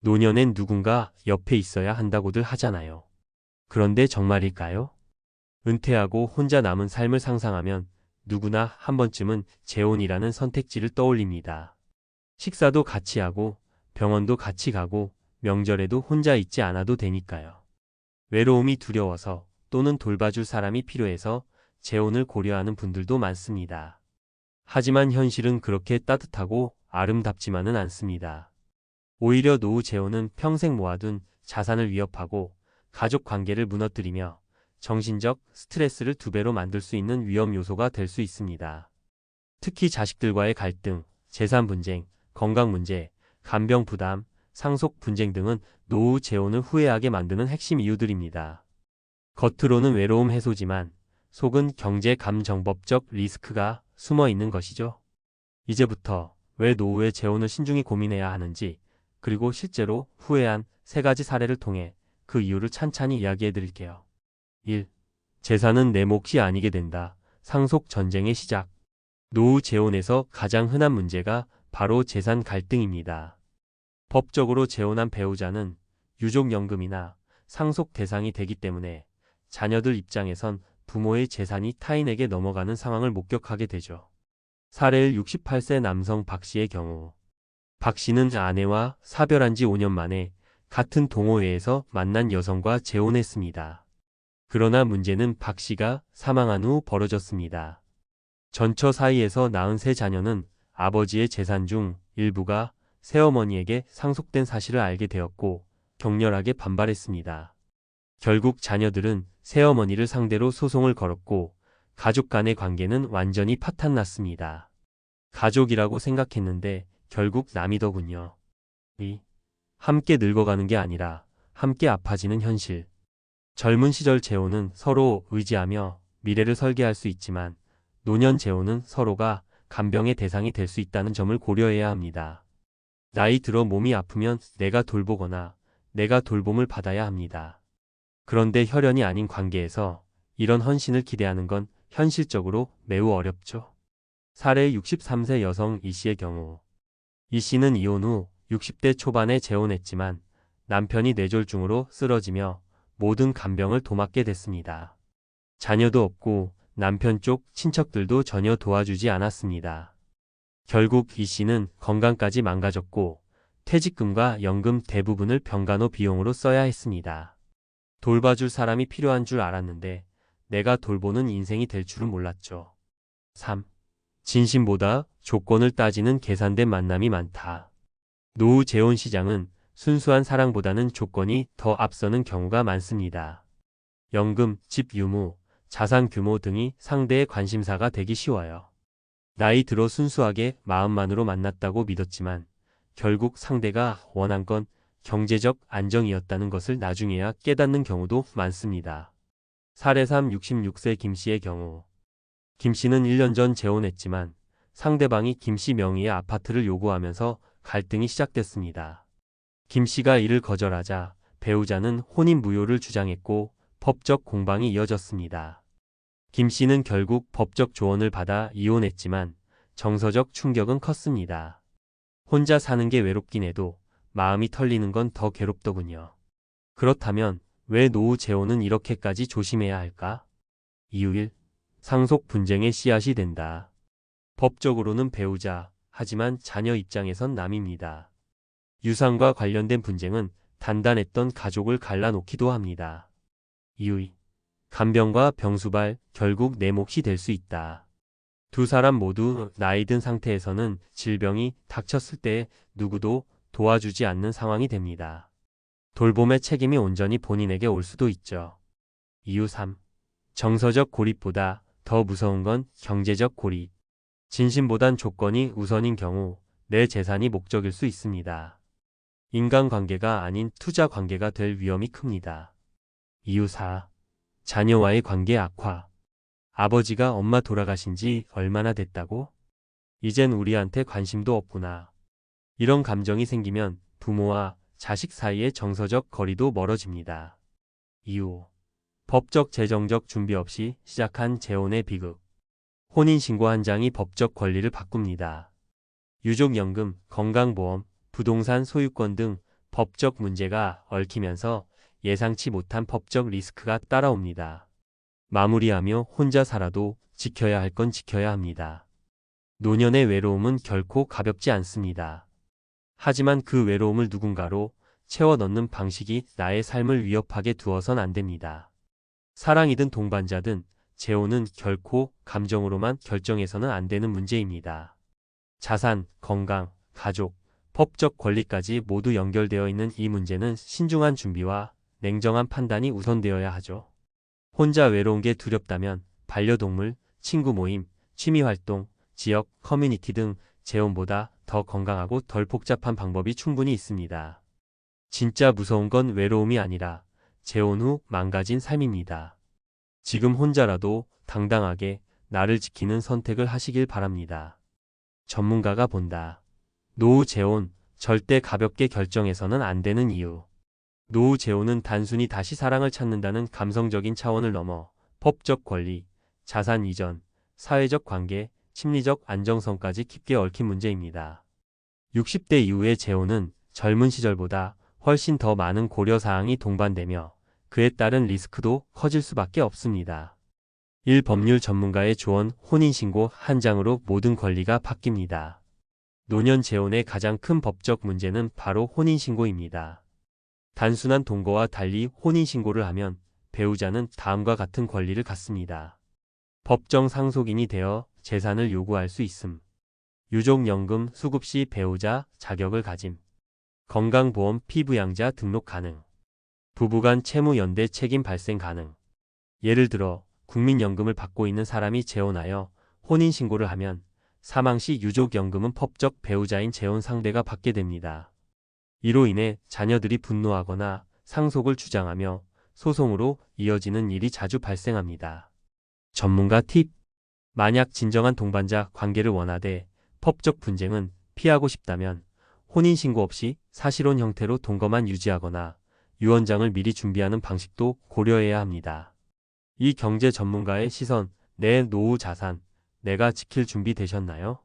노년엔 누군가 옆에 있어야 한다고들 하잖아요. 그런데 정말일까요? 은퇴하고 혼자 남은 삶을 상상하면 누구나 한 번쯤은 재혼이라는 선택지를 떠올립니다. 식사도 같이 하고 병원도 같이 가고 명절에도 혼자 있지 않아도 되니까요. 외로움이 두려워서 또는 돌봐줄 사람이 필요해서 재혼을 고려하는 분들도 많습니다. 하지만 현실은 그렇게 따뜻하고 아름답지만은 않습니다. 오히려 노후 재혼은 평생 모아둔 자산을 위협하고 가족 관계를 무너뜨리며 정신적 스트레스를 2배로 만들 수 있는 위험 요소가 될 수 있습니다. 특히 자식들과의 갈등, 재산 분쟁, 건강 문제, 간병 부담, 상속 분쟁 등은 노후 재혼을 후회하게 만드는 핵심 이유들입니다. 겉으로는 외로움 해소지만 속은 경제 감정법적 리스크가 숨어 있는 것이죠. 이제부터 왜 노후의 재혼을 신중히 고민해야 하는지, 그리고 실제로 후회한 3가지 사례를 통해 그 이유를 찬찬히 이야기해 드릴게요. 1. 재산은 내 몫이 아니게 된다. 상속 전쟁의 시작. 노후 재혼에서 가장 흔한 문제가 바로 재산 갈등입니다. 법적으로 재혼한 배우자는 유족연금이나 상속 대상이 되기 때문에 자녀들 입장에선 부모의 재산이 타인에게 넘어가는 상황을 목격하게 되죠. 사례일 68세 남성 박 씨의 경우, 박 씨는 아내와 사별한 지 5년 만에 같은 동호회에서 만난 여성과 재혼했습니다. 그러나 문제는 박 씨가 사망한 후 벌어졌습니다. 전처 사이에서 낳은 3자녀는 아버지의 재산 중 일부가 새어머니에게 상속된 사실을 알게 되었고 격렬하게 반발했습니다. 결국 자녀들은 새어머니를 상대로 소송을 걸었고 가족 간의 관계는 완전히 파탄났습니다. 가족이라고 생각했는데 결국 남이더군요. 2. 함께 늙어가는 게 아니라 함께 아파지는 현실. 젊은 시절 재혼은 서로 의지하며 미래를 설계할 수 있지만 노년 재혼은 서로가 간병의 대상이 될 수 있다는 점을 고려해야 합니다. 나이 들어 몸이 아프면 내가 돌보거나 내가 돌봄을 받아야 합니다. 그런데 혈연이 아닌 관계에서 이런 헌신을 기대하는 건 현실적으로 매우 어렵죠. 사례 63세 여성 이 씨의 경우, 이 씨는 이혼 후 60대 초반에 재혼했지만 남편이 뇌졸중으로 쓰러지며 모든 간병을 도맡게 됐습니다. 자녀도 없고 남편 쪽 친척들도 전혀 도와주지 않았습니다. 결국 이 씨는 건강까지 망가졌고 퇴직금과 연금 대부분을 병간호 비용으로 써야 했습니다. 돌봐줄 사람이 필요한 줄 알았는데 내가 돌보는 인생이 될 줄은 몰랐죠. 3. 진심보다 조건을 따지는 계산된 만남이 많다. 노후 재혼 시장은 순수한 사랑보다는 조건이 더 앞서는 경우가 많습니다. 연금, 집 유무, 자산 규모 등이 상대의 관심사가 되기 쉬워요. 나이 들어 순수하게 마음만으로 만났다고 믿었지만 결국 상대가 원한 건 경제적 안정이었다는 것을 나중에야 깨닫는 경우도 많습니다. 사례 3. 66세 김 씨의 경우, 김 씨는 1년 전 재혼했지만 상대방이 김 씨 명의의 아파트를 요구하면서 갈등이 시작됐습니다. 김 씨가 이를 거절하자 배우자는 혼인 무효를 주장했고 법적 공방이 이어졌습니다. 김 씨는 결국 법적 조언을 받아 이혼했지만 정서적 충격은 컸습니다. 혼자 사는 게 외롭긴 해도 마음이 털리는 건 더 괴롭더군요. 그렇다면 왜 노후 재혼은 이렇게까지 조심해야 할까? 이유 1. 상속 분쟁의 씨앗이 된다. 법적으로는 배우자, 하지만 자녀 입장에선 남입니다. 유산과 관련된 분쟁은 단단했던 가족을 갈라놓기도 합니다. 이유 2. 간병과 병수발, 결국 내 몫이 될 수 있다. 2사람 모두 나이 든 상태에서는 질병이 닥쳤을 때 누구도 도와주지 않는 상황이 됩니다. 돌봄의 책임이 온전히 본인에게 올 수도 있죠. 이유 3. 정서적 고립보다 더 무서운 건 경제적 고립. 진심보단 조건이 우선인 경우 내 재산이 목적일 수 있습니다. 인간관계가 아닌 투자 관계가 될 위험이 큽니다. 이유 4. 자녀와의 관계 악화. 아버지가 엄마 돌아가신 지 얼마나 됐다고? 이젠 우리한테 관심도 없구나. 이런 감정이 생기면 부모와 자식 사이의 정서적 거리도 멀어집니다. 이유. 법적 재정적 준비 없이 시작한 재혼의 비극. 혼인신고 한 장이 법적 권리를 바꿉니다. 유족연금, 건강보험, 부동산 소유권 등 법적 문제가 얽히면서 예상치 못한 법적 리스크가 따라옵니다. 마무리하며 혼자 살아도 지켜야 할 건 지켜야 합니다. 노년의 외로움은 결코 가볍지 않습니다. 하지만 그 외로움을 누군가로 채워 넣는 방식이 나의 삶을 위협하게 두어선 안 됩니다. 사랑이든 동반자든 재혼은 결코 감정으로만 결정해서는 안 되는 문제입니다. 자산, 건강, 가족, 법적 권리까지 모두 연결되어 있는 이 문제는 신중한 준비와 냉정한 판단이 우선되어야 하죠. 혼자 외로운 게 두렵다면 반려동물, 친구 모임, 취미활동, 지역, 커뮤니티 등 재혼보다 더 건강하고 덜 복잡한 방법이 충분히 있습니다. 진짜 무서운 건 외로움이 아니라 재혼 후 망가진 삶입니다. 지금 혼자라도 당당하게 나를 지키는 선택을 하시길 바랍니다. 전문가가 본다. 노후 재혼, 절대 가볍게 결정해서는 안 되는 이유. 노후 재혼은 단순히 다시 사랑을 찾는다는 감성적인 차원을 넘어 법적 권리, 자산 이전, 사회적 관계, 심리적 안정성까지 깊게 얽힌 문제입니다. 60대 이후의 재혼은 젊은 시절보다 훨씬 더 많은 고려사항이 동반되며 그에 따른 리스크도 커질 수밖에 없습니다. 1. 법률 전문가의 조언. 혼인신고 한 장으로 모든 권리가 바뀝니다. 노년 재혼의 가장 큰 법적 문제는 바로 혼인신고입니다. 단순한 동거와 달리 혼인신고를 하면 배우자는 다음과 같은 권리를 갖습니다. 법정 상속인이 되어 재산을 요구할 수 있음. 유족연금 수급 시 배우자 자격을 가짐. 건강보험 피부양자 등록 가능. 부부간 채무연대 책임 발생 가능. 예를 들어 국민연금을 받고 있는 사람이 재혼하여 혼인신고를 하면 사망 시 유족연금은 법적 배우자인 재혼 상대가 받게 됩니다. 이로 인해 자녀들이 분노하거나 상속을 주장하며 소송으로 이어지는 일이 자주 발생합니다. 전문가 팁. 만약 진정한 동반자 관계를 원하되 법적 분쟁은 피하고 싶다면 혼인신고 없이 사실혼 형태로 동거만 유지하거나 유언장을 미리 준비하는 방식도 고려해야 합니다. 이 경제 전문가의 시선, 내 노후 자산, 내가 지킬 준비 되셨나요?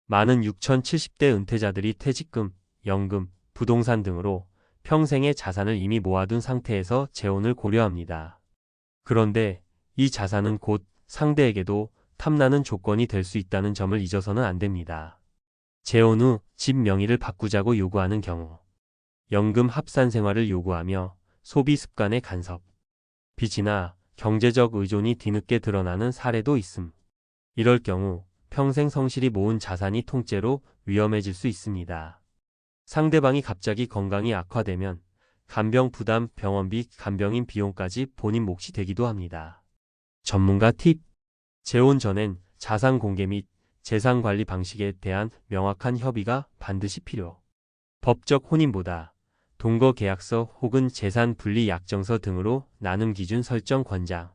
많은 6070대 은퇴자들이 퇴직금, 연금, 부동산 등으로 평생의 자산을 이미 모아둔 상태에서 재혼을 고려합니다. 그런데 이 자산은 곧 상대에게도 탐나는 조건이 될 수 있다는 점을 잊어서는 안 됩니다. 재혼 후 집 명의를 바꾸자고 요구하는 경우, 연금 합산 생활을 요구하며 소비 습관의 간섭, 빚이나 경제적 의존이 뒤늦게 드러나는 사례도 있음. 이럴 경우 평생 성실히 모은 자산이 통째로 위험해질 수 있습니다. 상대방이 갑자기 건강이 악화되면 간병 부담, 병원비, 간병인 비용까지 본인 몫이 되기도 합니다. 전문가 팁. 재혼 전엔 자산 공개 및 재산 관리 방식에 대한 명확한 협의가 반드시 필요. 법적 혼인보다 동거 계약서 혹은 재산 분리 약정서 등으로 나눔 기준 설정 권장.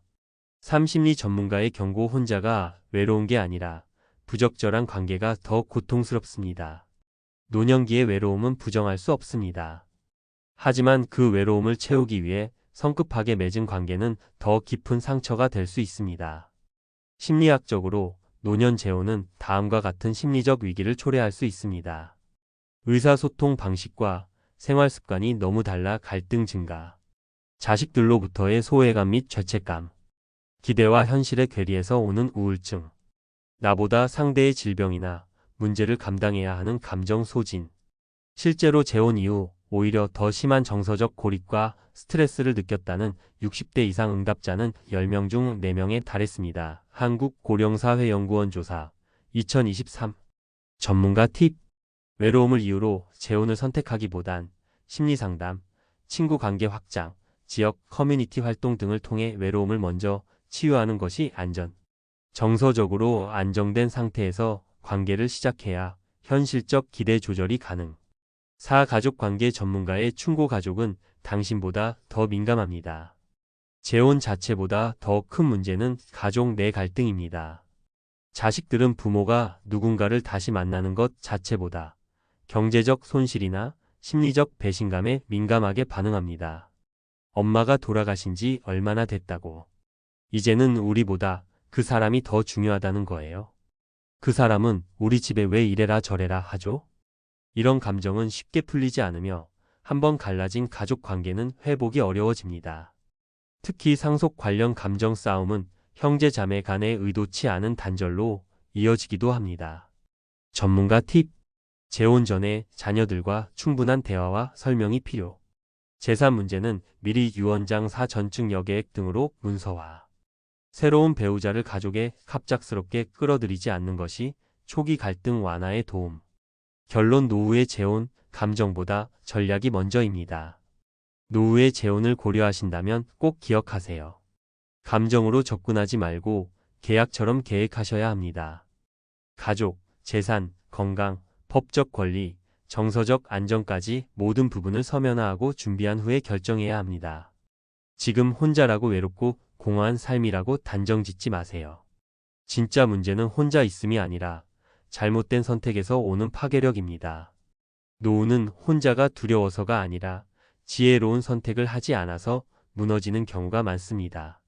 3. 심리 전문가의 경고. 혼자가 외로운 게 아니라 부적절한 관계가 더 고통스럽습니다. 노년기의 외로움은 부정할 수 없습니다. 하지만 그 외로움을 채우기 위해 성급하게 맺은 관계는 더 깊은 상처가 될 수 있습니다. 심리학적으로 노년 재혼은 다음과 같은 심리적 위기를 초래할 수 있습니다. 의사소통 방식과 생활 습관이 너무 달라 갈등 증가. 자식들로부터의 소외감 및 죄책감. 기대와 현실의 괴리에서 오는 우울증. 나보다 상대의 질병이나 문제를 감당해야 하는 감정 소진. 실제로 재혼 이후 오히려 더 심한 정서적 고립과 스트레스를 느꼈다는 60대 이상 응답자는 10명 중 4명에 달했습니다. 한국고령사회연구원 조사 2023. 전문가 팁. 외로움을 이유로 재혼을 선택하기보단 심리상담, 친구관계 확장, 지역 커뮤니티 활동 등을 통해 외로움을 먼저 치유하는 것이 안전. 정서적으로 안정된 상태에서 관계를 시작해야 현실적 기대 조절이 가능. 4. 가족관계 전문가의 충고. 가족은 당신보다 더 민감합니다. 재혼 자체보다 더 큰 문제는 가족 내 갈등입니다. 자식들은 부모가 누군가를 다시 만나는 것 자체보다 경제적 손실이나 심리적 배신감에 민감하게 반응합니다. 엄마가 돌아가신 지 얼마나 됐다고. 이제는 우리보다 그 사람이 더 중요하다는 거예요. 그 사람은 우리 집에 왜 이래라 저래라 하죠? 이런 감정은 쉽게 풀리지 않으며 한번 갈라진 가족 관계는 회복이 어려워집니다. 특히 상속 관련 감정 싸움은 형제 자매 간의 의도치 않은 단절로 이어지기도 합니다. 전문가 팁. 재혼 전에 자녀들과 충분한 대화와 설명이 필요. 재산 문제는 미리 유언장 사전증 여계획 등으로 문서화. 새로운 배우자를 가족에 갑작스럽게 끌어들이지 않는 것이 초기 갈등 완화에 도움. 결론. 노후의 재혼, 감정보다 전략이 먼저입니다. 노후의 재혼을 고려하신다면 꼭 기억하세요. 감정으로 접근하지 말고 계약처럼 계획하셔야 합니다. 가족, 재산, 건강, 법적 권리, 정서적 안정까지 모든 부분을 서면화하고 준비한 후에 결정해야 합니다. 지금 혼자라고 외롭고 공허한 삶이라고 단정 짓지 마세요. 진짜 문제는 혼자 있음이 아니라 잘못된 선택에서 오는 파괴력입니다. 노후는 혼자가 두려워서가 아니라 지혜로운 선택을 하지 않아서 무너지는 경우가 많습니다.